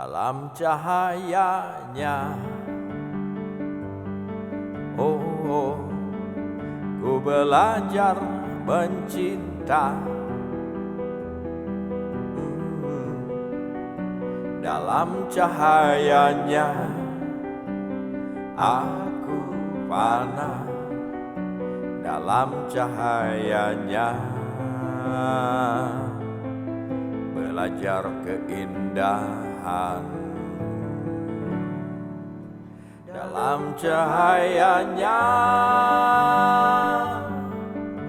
dalam cahayanya. Oh, ku belajar mencinta dalam cahayanya. Aku fana dalam cahayanya, belajar keindahan dalam cahayanya.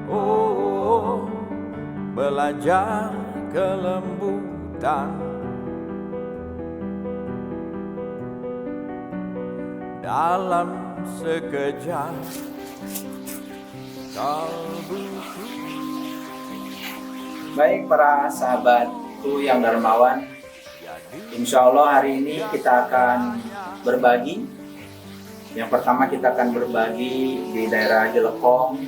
Oh, belajar kelembutan dalam sekejap kalbuku. Baik para sahabatku yang dermawan, insya Allah hari ini kita akan berbagi. Yang pertama kita akan berbagi di daerah Jelekong.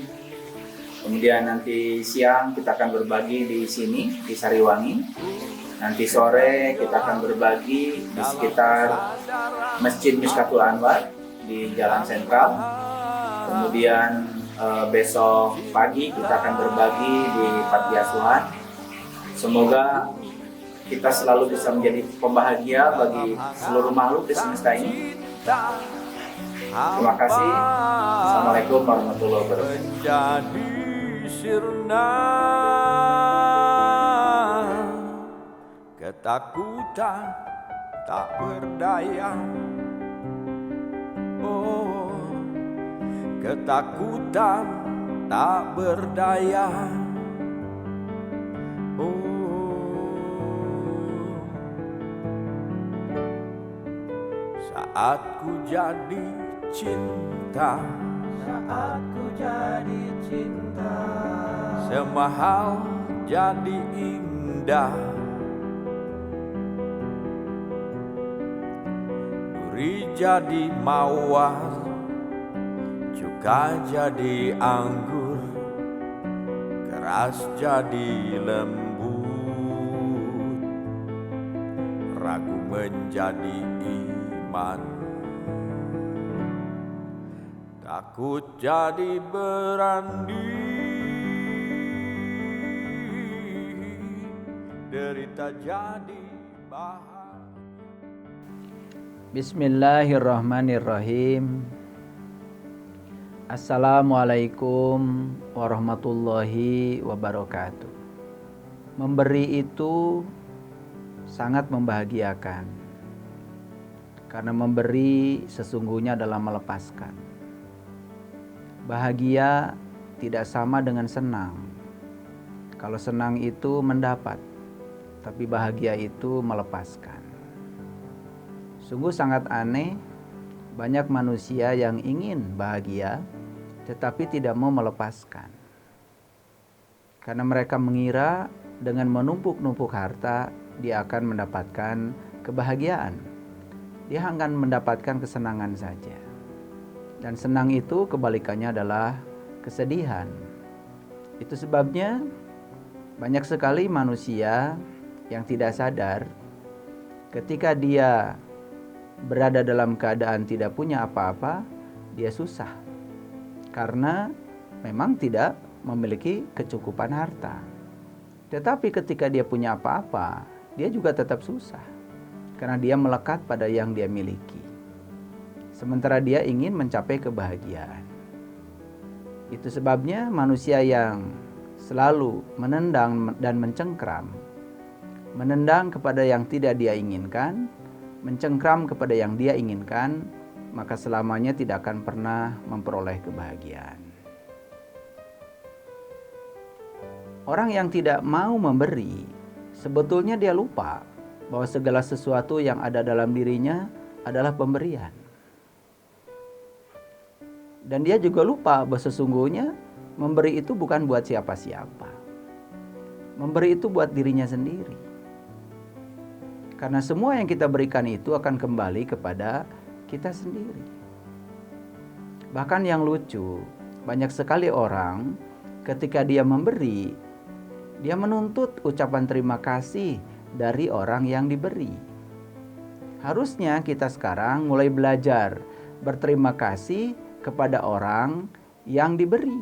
Kemudian nanti siang kita akan berbagi di sini, di Sariwangi. Nanti sore kita akan berbagi di sekitar Masjid Miskatul Anwar di Jalan Sentral. Kemudian besok pagi kita akan berbagi di Panti Asuhan. Semoga kita selalu bisa menjadi pembahagia bagi seluruh makhluk di semesta ini. Terima kasih. Assalamualaikum warahmatullahi wabarakatuh. Menjadi sirna ketakutan tak berdaya. Oh, ketakutan tak berdaya. Saat ku jadi cinta, Saat ku jadi cinta, semahal jadi indah. Duri jadi mawar, cuka jadi anggur, keras jadi lembut, ragu menjadi iman, takut jadi berani, derita jadi bahagia. Bismillahirrahmanirrahim. Assalamualaikum warahmatullahi wabarakatuh. Memberi itu sangat membahagiakan, karena memberi sesungguhnya adalah melepaskan. Bahagia tidak sama dengan senang. Kalau senang itu mendapat, tapi bahagia itu melepaskan. Sungguh sangat aneh, banyak manusia yang ingin bahagia tetapi tidak mau melepaskan. Karena mereka mengira dengan menumpuk-numpuk harta dia akan mendapatkan kebahagiaan. Dia akan mendapatkan kesenangan saja. Dan senang itu kebalikannya adalah kesedihan. Itu sebabnya banyak sekali manusia yang tidak sadar ketika dia berada dalam keadaan tidak punya apa-apa, dia susah. Karena memang tidak memiliki kecukupan harta. Tetapi ketika dia punya apa-apa, dia juga tetap susah. Karena dia melekat pada yang dia miliki. Sementara dia ingin mencapai kebahagiaan. Itu sebabnya manusia yang selalu menendang dan mencengkram, menendang kepada yang tidak dia inginkan, mencengkram kepada yang dia inginkan, maka selamanya tidak akan pernah memperoleh kebahagiaan. Orang yang tidak mau memberi, sebetulnya dia lupa bahwa segala sesuatu yang ada dalam dirinya adalah pemberian. Dan dia juga lupa bahwa sesungguhnya memberi itu bukan buat siapa-siapa. Memberi itu buat dirinya sendiri. Karena semua yang kita berikan itu akan kembali kepada kita sendiri. Bahkan yang lucu, banyak sekali orang ketika dia memberi, dia menuntut ucapan terima kasih dari orang yang diberi. Harusnya kita sekarang mulai belajar berterima kasih kepada orang yang diberi.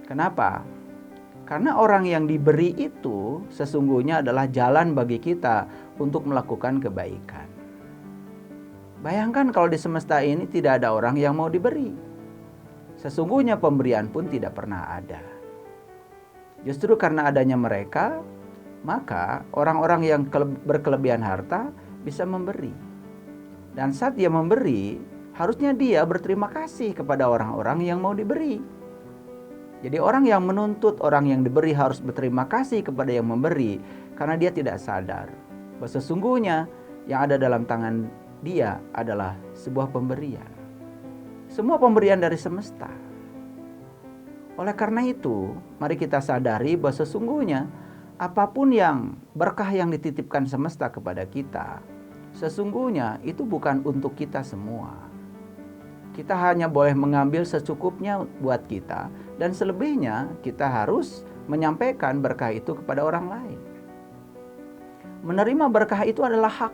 Kenapa? Karena orang yang diberi itu sesungguhnya adalah jalan bagi kita untuk melakukan kebaikan. Bayangkan kalau di semesta ini tidak ada orang yang mau diberi. Sesungguhnya pemberian pun tidak pernah ada. Justru karena adanya mereka, maka orang-orang yang berkelebihan harta bisa memberi. Dan saat dia memberi, harusnya dia berterima kasih kepada orang-orang yang mau diberi. Jadi orang yang menuntut orang yang diberi harus berterima kasih kepada yang memberi, karena dia tidak sadar bahwa sesungguhnya yang ada dalam tangan dia adalah sebuah pemberian. Semua pemberian dari semesta. Oleh karena itu, mari kita sadari bahwa sesungguhnya apapun yang berkah yang dititipkan semesta kepada kita, sesungguhnya itu bukan untuk kita semua. Kita hanya boleh mengambil secukupnya buat kita, dan selebihnya kita harus menyampaikan berkah itu kepada orang lain. Menerima berkah itu adalah hak,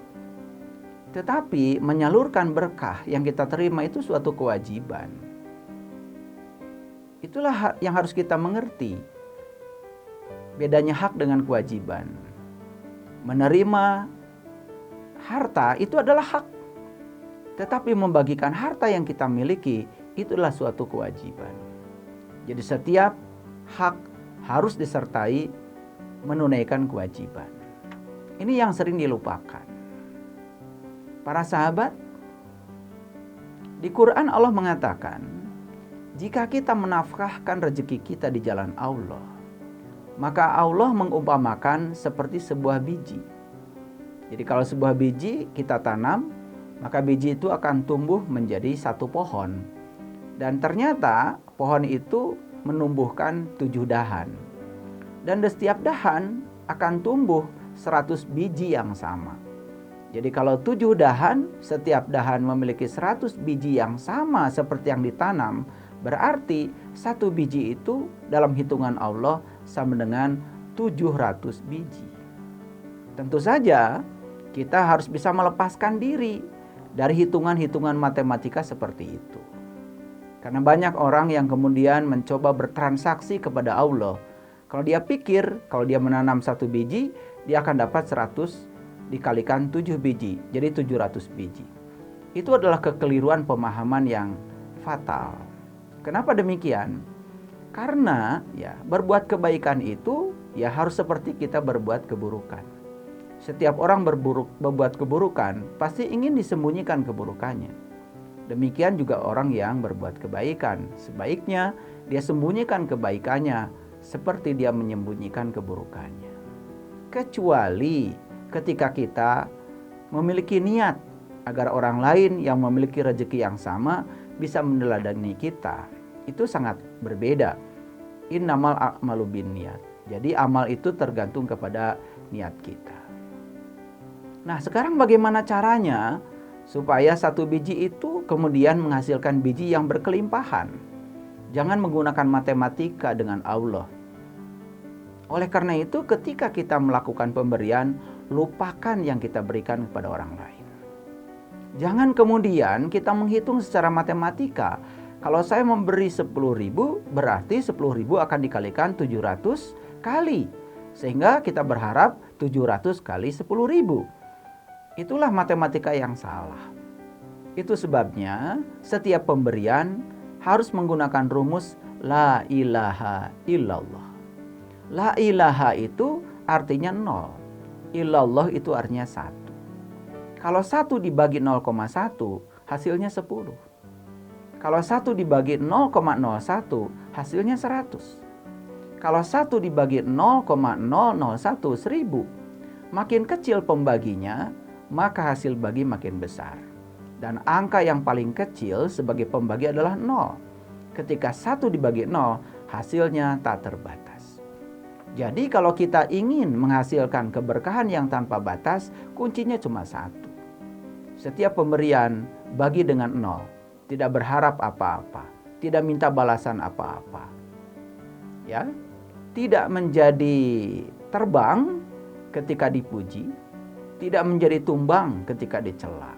tetapi menyalurkan berkah yang kita terima itu suatu kewajiban. Itulah yang harus kita mengerti. Bedanya hak dengan kewajiban. Menerima harta itu adalah hak, tetapi membagikan harta yang kita miliki itulah suatu kewajiban. Jadi setiap hak harus disertai menunaikan kewajiban. Ini yang sering dilupakan. Para sahabat, di Quran Allah mengatakan, jika kita menafkahkan rezeki kita di jalan Allah, maka Allah mengumpamakan seperti sebuah biji. Jadi kalau sebuah biji kita tanam, maka biji itu akan tumbuh menjadi satu pohon. Dan ternyata pohon itu menumbuhkan 7 dahan. Dan di setiap dahan akan tumbuh 100 biji yang sama. Jadi kalau 7 dahan, setiap dahan memiliki 100 biji yang sama seperti yang ditanam, berarti satu biji itu dalam hitungan Allah sama dengan 700 biji. Tentu saja kita harus bisa melepaskan diri dari hitungan-hitungan matematika seperti itu. Karena banyak orang yang kemudian mencoba bertransaksi kepada Allah. Kalau dia pikir, kalau dia menanam 1 biji, dia akan dapat 100 dikalikan 7 biji, jadi 700 biji. Itu adalah kekeliruan pemahaman yang fatal. Kenapa demikian? Karena ya berbuat kebaikan itu ya harus seperti kita berbuat keburukan. Setiap orang berbuat keburukan pasti ingin disembunyikan keburukannya. Demikian juga orang yang berbuat kebaikan. Sebaiknya dia sembunyikan kebaikannya seperti dia menyembunyikan keburukannya. Kecuali ketika kita memiliki niat agar orang lain yang memiliki rezeki yang sama bisa meneladani kita. Itu sangat berbeda. Innamal a'malu binniyat. Jadi amal itu tergantung kepada niat kita. Nah, sekarang bagaimana caranya supaya 1 biji itu kemudian menghasilkan biji yang berkelimpahan? Jangan menggunakan matematika dengan Allah. Oleh karena itu, ketika kita melakukan pemberian, lupakan yang kita berikan kepada orang lain. Jangan kemudian kita menghitung secara matematika. Kalau saya memberi 10.000, berarti 10.000 akan dikalikan 700 kali. Sehingga kita berharap 700 kali 10.000. Itulah matematika yang salah. Itu sebabnya setiap pemberian harus menggunakan rumus la ilaha illallah. La ilaha itu artinya 0. Illallah itu artinya 1. Kalau 1 dibagi 0,1 hasilnya 10. Kalau 1 dibagi 0,01 hasilnya 100. Kalau 1 dibagi 0,001 1000, makin kecil pembaginya, maka hasil bagi makin besar. Dan angka yang paling kecil sebagai pembagi adalah 0. Ketika 1 dibagi 0, hasilnya tak terbatas. Jadi kalau kita ingin menghasilkan keberkahan yang tanpa batas, kuncinya cuma 1. Setiap pemberian bagi dengan 0, tidak berharap apa-apa, tidak minta balasan apa-apa. Ya, tidak menjadi terbang ketika dipuji, tidak menjadi tumbang ketika dicela.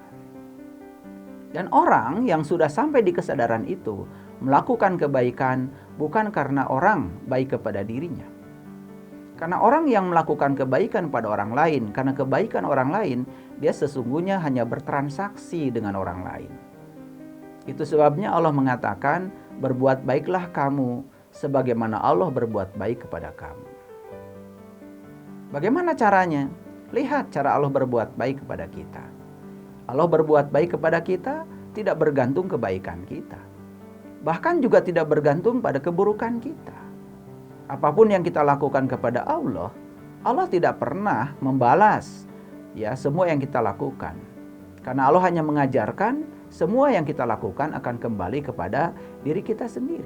Dan orang yang sudah sampai di kesadaran itu melakukan kebaikan bukan karena orang baik kepada dirinya. Karena orang yang melakukan kebaikan pada orang lain, karena kebaikan orang lain, dia sesungguhnya hanya bertransaksi dengan orang lain. Itu sebabnya Allah mengatakan, berbuat baiklah kamu sebagaimana Allah berbuat baik kepada kamu. Bagaimana caranya? Lihat cara Allah berbuat baik kepada kita. Allah berbuat baik kepada kita tidak bergantung kebaikan kita. Bahkan juga tidak bergantung pada keburukan kita. Apapun yang kita lakukan kepada Allah, Allah tidak pernah membalas semua yang kita lakukan. Karena Allah hanya mengajarkan semua yang kita lakukan akan kembali kepada diri kita sendiri.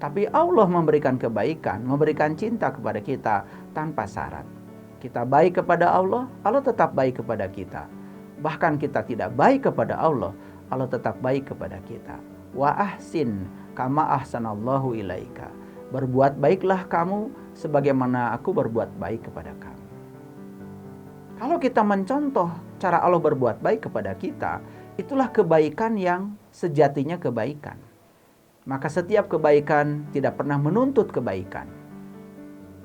Tapi Allah memberikan kebaikan, memberikan cinta kepada kita tanpa syarat. Kita baik kepada Allah, Allah tetap baik kepada kita. Bahkan kita tidak baik kepada Allah, Allah tetap baik kepada kita. Wa ahsin kama ahsanallahu ilaika. Berbuat baiklah kamu sebagaimana aku berbuat baik kepada kamu. Kalau kita mencontoh cara Allah berbuat baik kepada kita, itulah kebaikan yang sejatinya kebaikan. Maka setiap kebaikan tidak pernah menuntut kebaikan.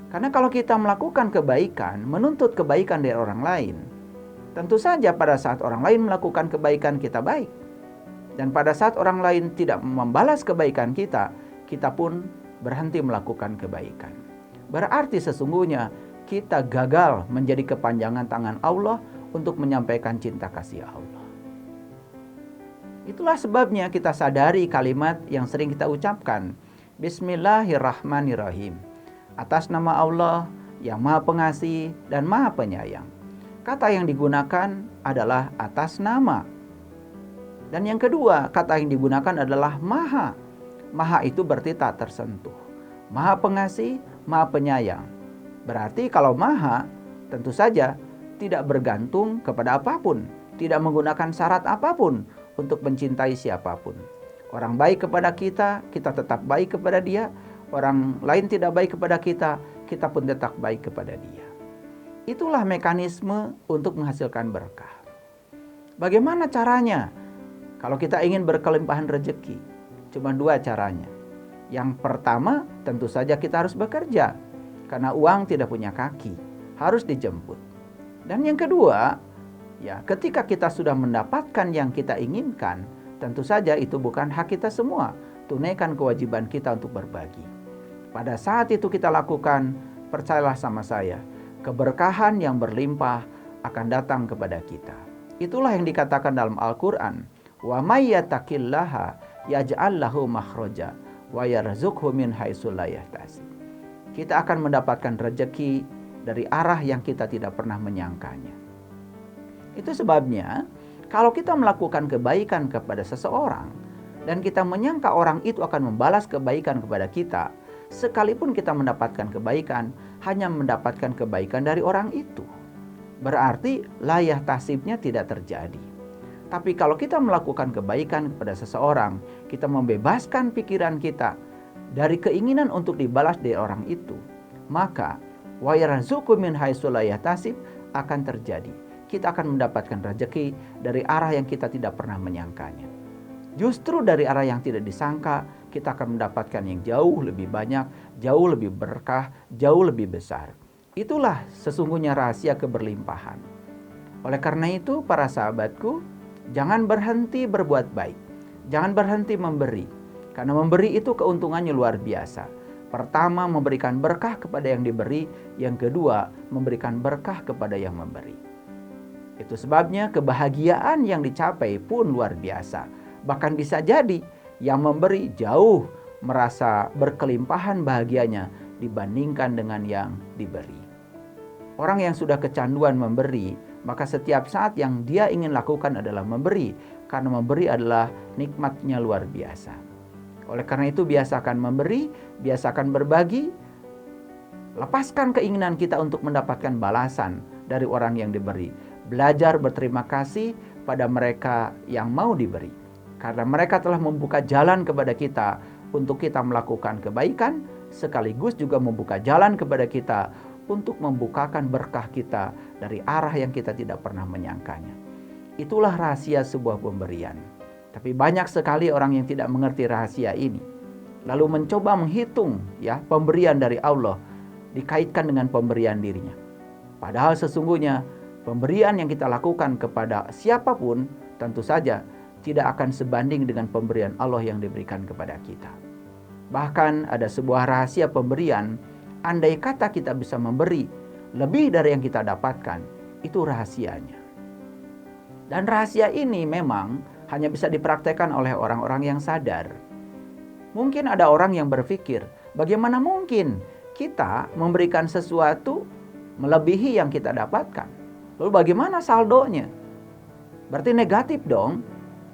Karena kalau kita melakukan kebaikan, menuntut kebaikan dari orang lain, tentu saja pada saat orang lain melakukan kebaikan kita baik. Dan pada saat orang lain tidak membalas kebaikan kita, kita pun berhenti melakukan kebaikan. Berarti sesungguhnya kita gagal menjadi kepanjangan tangan Allah untuk menyampaikan cinta kasih Allah. Itulah sebabnya kita sadari kalimat yang sering kita ucapkan. Bismillahirrahmanirrahim. Atas nama Allah yang Maha Pengasih dan Maha Penyayang. Kata yang digunakan adalah atas nama. Dan yang kedua, kata yang digunakan adalah Maha. Maha itu berarti tak tersentuh. Maha Pengasih, Maha Penyayang. Berarti kalau Maha, tentu saja tidak bergantung kepada apapun. Tidak menggunakan syarat apapun untuk mencintai siapapun. Orang baik kepada kita, kita tetap baik kepada dia. Orang lain tidak baik kepada kita, kita pun tetap baik kepada dia. Itulah mekanisme untuk menghasilkan berkah. Bagaimana caranya? Kalau kita ingin berkelimpahan rezeki, cuma dua caranya. Yang pertama, tentu saja kita harus bekerja. Karena uang tidak punya kaki, harus dijemput. Dan yang kedua, ketika kita sudah mendapatkan yang kita inginkan, tentu saja itu bukan hak kita semua. Tunaikan kewajiban kita untuk berbagi. Pada saat itu kita lakukan, percayalah sama saya, keberkahan yang berlimpah akan datang kepada kita. Itulah yang dikatakan dalam Al-Quran. Wa may yattaqillaha yaj'al lahu makhraja wa yarzuqhu min haitsu la yahtasib. Kita akan mendapatkan rezeki dari arah yang kita tidak pernah menyangkanya. Itu sebabnya kalau kita melakukan kebaikan kepada seseorang dan kita menyangka orang itu akan membalas kebaikan kepada kita, sekalipun kita mendapatkan kebaikan, hanya mendapatkan kebaikan dari orang itu. Berarti layah tasibnya tidak terjadi. Tapi kalau kita melakukan kebaikan kepada seseorang, kita membebaskan pikiran kita dari keinginan untuk dibalas dari orang itu, maka wa yarzuqhu min haitsu la yahtasib akan terjadi. Kita akan mendapatkan rezeki dari arah yang kita tidak pernah menyangkanya. Justru dari arah yang tidak disangka, kita akan mendapatkan yang jauh lebih banyak, jauh lebih berkah, jauh lebih besar. Itulah sesungguhnya rahasia keberlimpahan. Oleh karena itu, para sahabatku, jangan berhenti berbuat baik. Jangan berhenti memberi. Karena memberi itu keuntungannya luar biasa. Pertama, memberikan berkah kepada yang diberi. Yang kedua, memberikan berkah kepada yang memberi. Itu sebabnya kebahagiaan yang dicapai pun luar biasa. Bahkan bisa jadi yang memberi jauh merasa berkelimpahan bahagianya dibandingkan dengan yang diberi. Orang yang sudah kecanduan memberi, maka setiap saat yang dia ingin lakukan adalah memberi. Karena memberi adalah nikmatnya luar biasa. Oleh karena itu biasakan memberi, biasakan berbagi. Lepaskan keinginan kita untuk mendapatkan balasan dari orang yang diberi. Belajar berterima kasih pada mereka yang mau diberi. Karena mereka telah membuka jalan kepada kita untuk kita melakukan kebaikan, sekaligus juga membuka jalan kepada kita untuk membukakan berkah kita dari arah yang kita tidak pernah menyangkanya. Itulah rahasia sebuah pemberian. Tapi banyak sekali orang yang tidak mengerti rahasia ini, lalu mencoba menghitung pemberian dari Allah dikaitkan dengan pemberian dirinya. Padahal sesungguhnya pemberian yang kita lakukan kepada siapapun tentu saja tidak akan sebanding dengan pemberian Allah yang diberikan kepada kita. Bahkan ada sebuah rahasia pemberian, andai kata kita bisa memberi lebih dari yang kita dapatkan, itu rahasianya. Dan rahasia ini memang hanya bisa dipraktekkan oleh orang-orang yang sadar. Mungkin ada orang yang berpikir, bagaimana mungkin kita memberikan sesuatu melebihi yang kita dapatkan? Lalu bagaimana saldonya? Berarti negatif dong.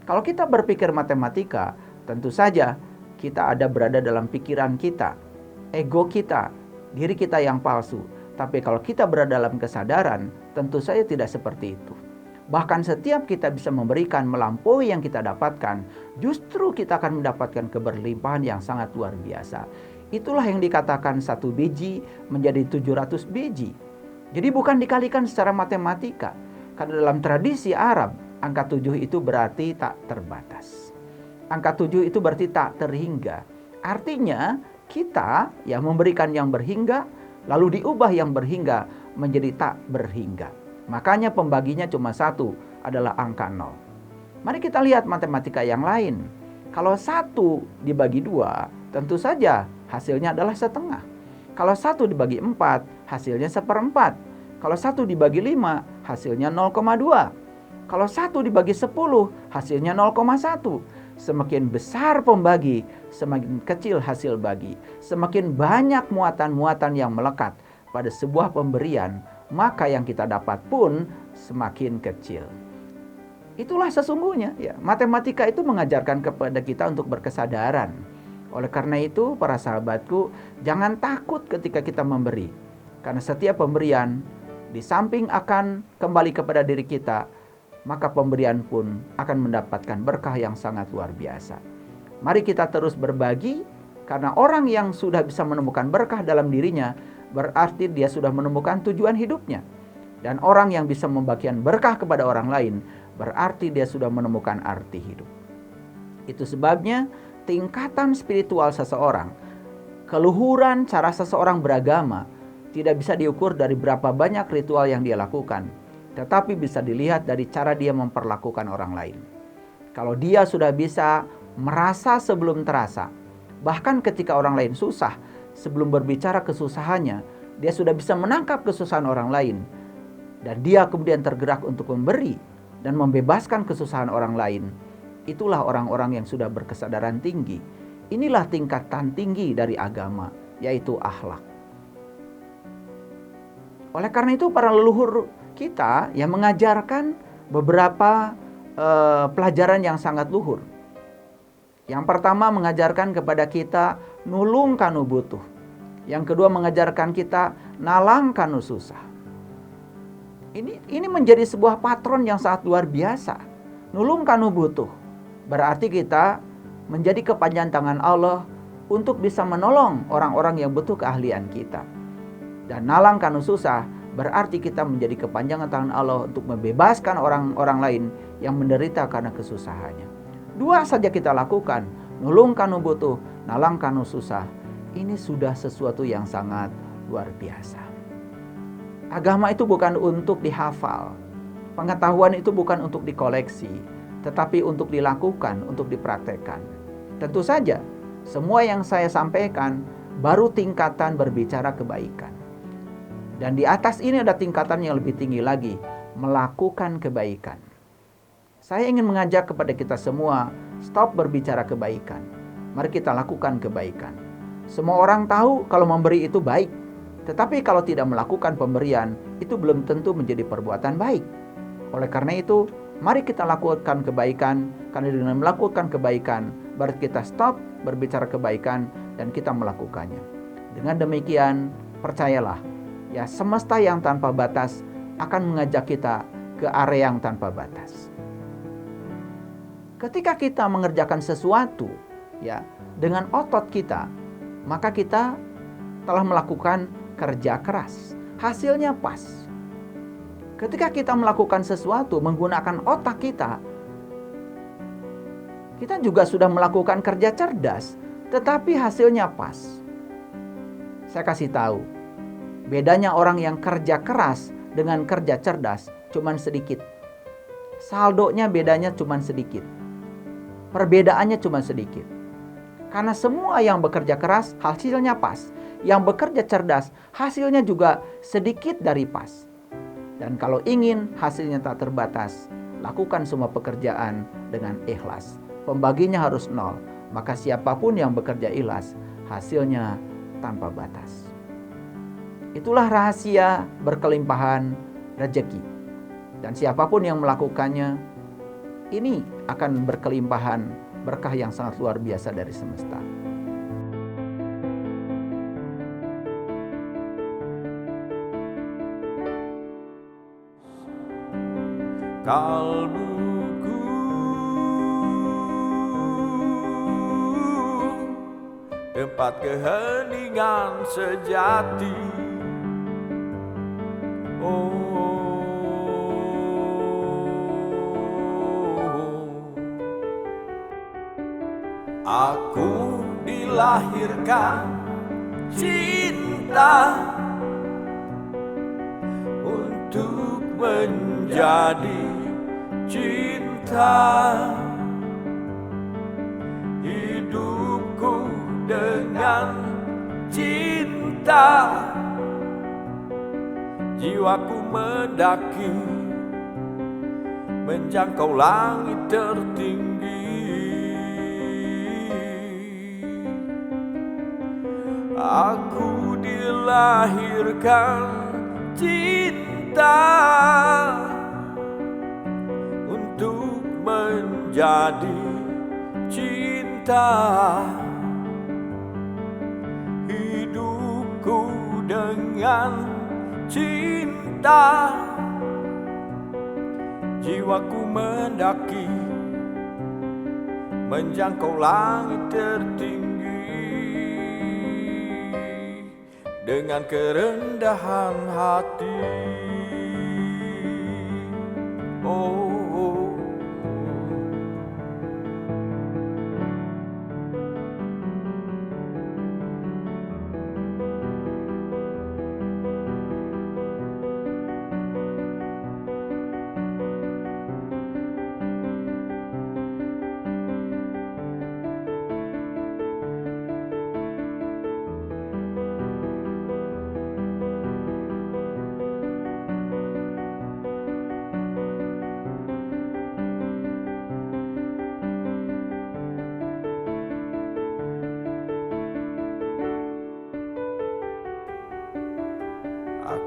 Kalau kita berpikir matematika, tentu saja kita ada berada dalam pikiran kita, ego kita, diri kita yang palsu. Tapi kalau kita berada dalam kesadaran, tentu saja tidak seperti itu. Bahkan setiap kita bisa memberikan melampaui yang kita dapatkan, justru kita akan mendapatkan keberlimpahan yang sangat luar biasa. Itulah yang dikatakan 1 biji menjadi 700 biji. Jadi bukan dikalikan secara matematika. Karena dalam tradisi Arab, angka 7 itu berarti tak terbatas. Angka 7 itu berarti tak terhingga. Artinya kita memberikan yang berhingga, lalu diubah yang berhingga menjadi tak berhingga. Makanya pembaginya cuma 1, adalah angka 0. Mari kita lihat matematika yang lain. Kalau 1 dibagi 2, tentu saja hasilnya adalah setengah. Kalau 1 dibagi 4, hasilnya 1/4. Kalau 1 dibagi 5, hasilnya 0,2. Kalau 1 dibagi 10, hasilnya 0,1. Semakin besar pembagi, semakin kecil hasil bagi. Semakin banyak muatan-muatan yang melekat pada sebuah pemberian, maka yang kita dapat pun semakin kecil. Itulah sesungguhnya matematika itu mengajarkan kepada kita untuk berkesadaran. Oleh karena itu para sahabatku, jangan takut ketika kita memberi. Karena setiap pemberian di samping akan kembali kepada diri kita, maka pemberian pun akan mendapatkan berkah yang sangat luar biasa. Mari kita terus berbagi, karena orang yang sudah bisa menemukan berkah dalam dirinya, berarti dia sudah menemukan tujuan hidupnya. Dan orang yang bisa membagikan berkah kepada orang lain, berarti dia sudah menemukan arti hidup. Itu sebabnya tingkatan spiritual seseorang, keluhuran cara seseorang beragama, tidak bisa diukur dari berapa banyak ritual yang dia lakukan, tetapi bisa dilihat dari cara dia memperlakukan orang lain. Kalau dia sudah bisa merasa sebelum terasa, bahkan ketika orang lain susah, sebelum berbicara kesusahannya, dia sudah bisa menangkap kesusahan orang lain. Dan dia kemudian tergerak untuk memberi dan membebaskan kesusahan orang lain. Itulah orang-orang yang sudah berkesadaran tinggi. Inilah tingkatan tinggi dari agama, yaitu akhlak. Oleh karena itu para leluhur kita yang mengajarkan beberapa pelajaran yang sangat luhur. Yang pertama mengajarkan kepada kita nulung kanu butuh. Yang kedua mengajarkan kita nalang kanu susah. Ini menjadi sebuah patron yang sangat luar biasa. Nulung kanu butuh. Berarti kita menjadi kepanjangan tangan Allah untuk bisa menolong orang-orang yang butuh keahlian kita. Dan nalang kanu susah berarti kita menjadi kepanjangan tangan Allah untuk membebaskan orang-orang lain yang menderita karena kesusahannya. 2 saja kita lakukan, nulung kanu butuh, nalang kanu susah. Ini sudah sesuatu yang sangat luar biasa. Agama itu bukan untuk dihafal. Pengetahuan itu bukan untuk dikoleksi, tetapi untuk dilakukan, untuk dipraktekkan. Tentu saja, semua yang saya sampaikan baru tingkatan berbicara kebaikan. Dan di atas ini ada tingkatan yang lebih tinggi lagi, melakukan kebaikan. Saya ingin mengajak kepada kita semua, stop berbicara kebaikan. Mari kita lakukan kebaikan. Semua orang tahu kalau memberi itu baik. Tetapi kalau tidak melakukan pemberian, itu belum tentu menjadi perbuatan baik. Oleh karena itu, mari kita lakukan kebaikan. Karena dengan melakukan kebaikan, berarti kita stop berbicara kebaikan dan kita melakukannya. Dengan demikian, percayalah, semesta yang tanpa batas akan mengajak kita ke area yang tanpa batas. Ketika kita mengerjakan sesuatu dengan otot kita, maka kita telah melakukan kerja keras. hasilnya pas. Ketika kita melakukan sesuatu menggunakan otak kita juga sudah melakukan kerja cerdas, tetapi hasilnya pas. Saya kasih tahu, bedanya orang yang kerja keras dengan kerja cerdas cuman sedikit. Saldonya bedanya cuman sedikit. Perbedaannya cuman sedikit. Karena semua yang bekerja keras hasilnya pas. Yang bekerja cerdas hasilnya juga sedikit dari pas. Dan kalau ingin hasilnya tak terbatas, lakukan semua pekerjaan dengan ikhlas. Pembaginya harus 0. Maka siapapun yang bekerja ikhlas, hasilnya tanpa batas. Itulah rahasia berkelimpahan rezeki. Dan siapapun yang melakukannya, ini akan berkelimpahan berkah yang sangat luar biasa dari semesta. Kalbuku tempat keheningan sejati. Aku dilahirkan cinta untuk menjadi cinta. Hidupku dengan cinta, jiwaku mendaki menjangkau langit tertinggi. Aku dilahirkan cinta untuk menjadi cinta. Hidupku dengan cinta, jiwaku mendaki menjangkau langit tertinggi. Dengan kerendahan hati,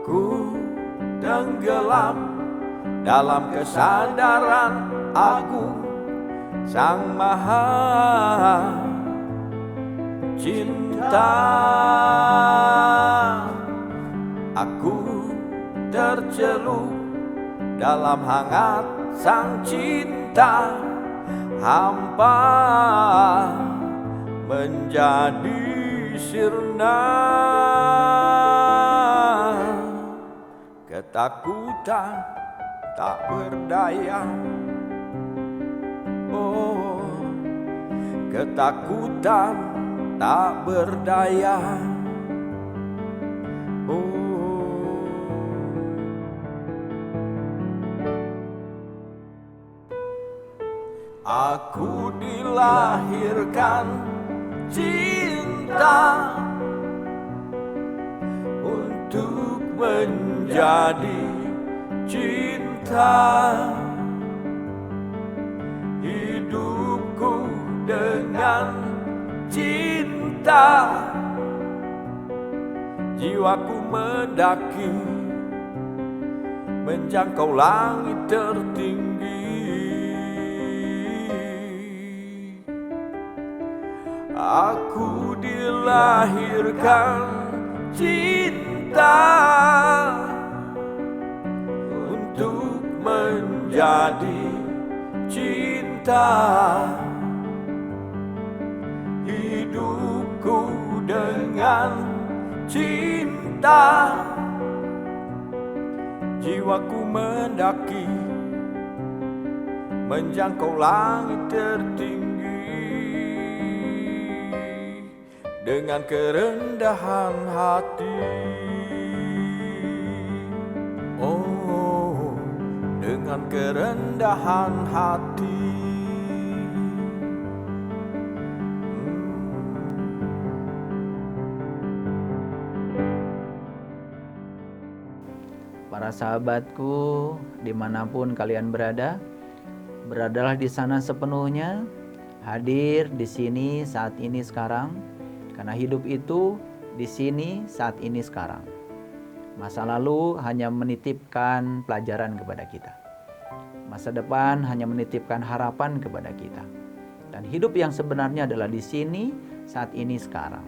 aku tenggelam dalam kesadaran agung Sang Maha Cinta. Aku tercelup dalam hangat Sang Cinta, hampa menjadi sirna. Ketakutan tak berdaya, ketakutan tak berdaya. Aku dilahirkan cinta untuk menjadi cinta. Hidupku dengan cinta, jiwaku mendaki menjangkau langit tertinggi. Aku dilahirkan cinta untuk menjadi cinta. Hidupku dengan cinta, jiwaku mendaki, menjangkau langit tertinggi dengan kerendahan hati. Oh, dengan kerendahan hati. Para sahabatku, dimanapun kalian berada, beradalah di sana sepenuhnya, hadir di sini saat ini sekarang, karena hidup itu di sini saat ini sekarang. Masa lalu hanya menitipkan pelajaran kepada kita. Masa depan hanya menitipkan harapan kepada kita. Dan hidup yang sebenarnya adalah di sini saat ini sekarang.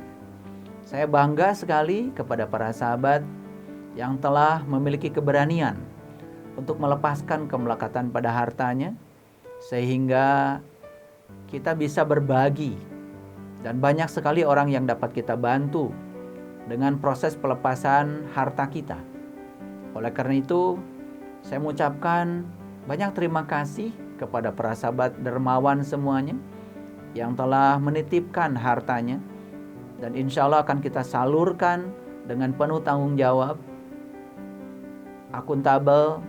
Saya bangga sekali kepada para sahabat yang telah memiliki keberanian untuk melepaskan kemelekatan pada hartanya, sehingga kita bisa berbagi. Dan banyak sekali orang yang dapat kita bantu dengan proses pelepasan harta kita. Oleh karena itu, saya mengucapkan banyak terima kasih kepada para sahabat dermawan semuanya yang telah menitipkan hartanya, dan insya Allah akan kita salurkan dengan penuh tanggung jawab, akuntabel,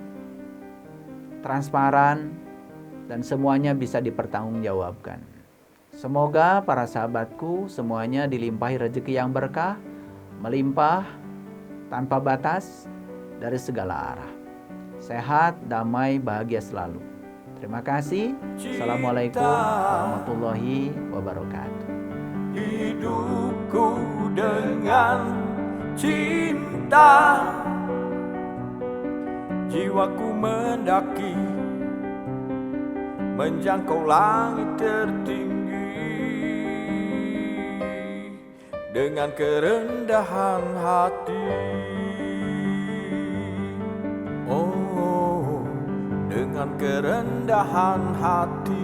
transparan, dan semuanya bisa dipertanggungjawabkan. Semoga para sahabatku semuanya dilimpahi rezeki yang berkah, melimpah, tanpa batas, dari segala arah. Sehat, damai, bahagia selalu. Terima kasih. Assalamualaikum warahmatullahi wabarakatuh. Hidupku dengan cinta, jiwaku mendaki, menjangkau langit tertinggi dengan kerendahan hati. Oh, dengan kerendahan hati.